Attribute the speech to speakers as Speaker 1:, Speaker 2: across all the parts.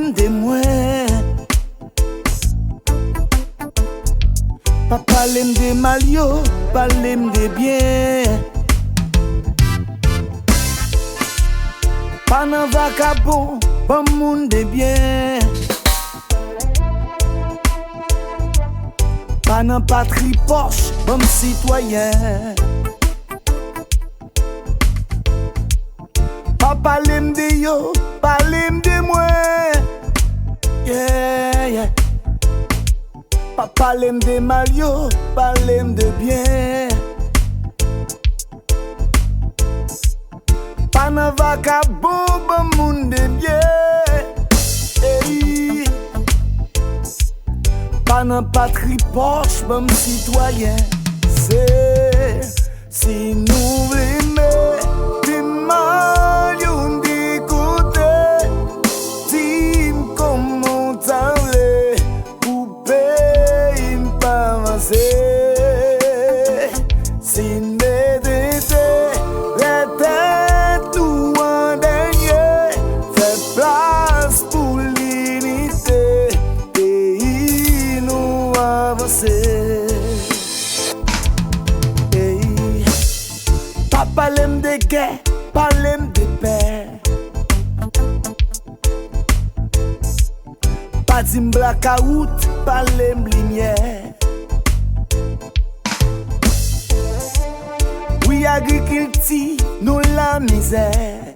Speaker 1: Palem de Mwen. Pas palem de malio, palem de bien. Pas nan vagabond, pas moun de bien. Pas nan patrie poche, bon citoyen. Pas palem de yo, palem de Mwen. Yeah, yeah. Pas palem de malio, palem de bien. Pas nan vagabond, bon moun de bien. Hey. Pas nan patrie poche, bon citoyen. C'est si nous l'aimons, t'es mal yon d'écouter. Dis-moi comment t'en l'es, pour payer pas avancer. Si m'aider, la tête nous en dernier, fais place pour l'unité, pays nous avancer. Hey. Pas palem de guerre, palem de paix. Pas dim blackout, palem lumière. Oui, agriculture, nous la misère.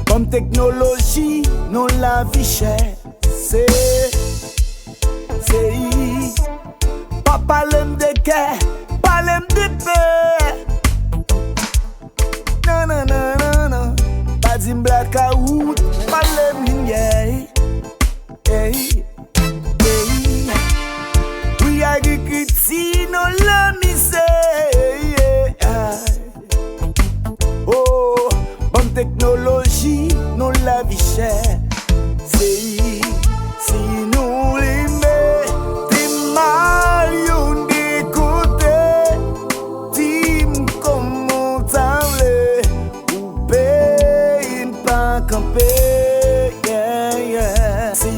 Speaker 1: Comme technologie, nous la vie chère. C'est pas palem de guerre, palem de paix. Non, non, non, non, non. Pas dim blackout, palem lumière. Hey, hey. Oui, agriculture, nous la misère. Oh, bonne technologie, nous la vie chère. Si nous l'aimons, t'es mal yon d'écouter. Dis-moi comment t'en l'es, ou paye pas camper. Yeah, yeah. Si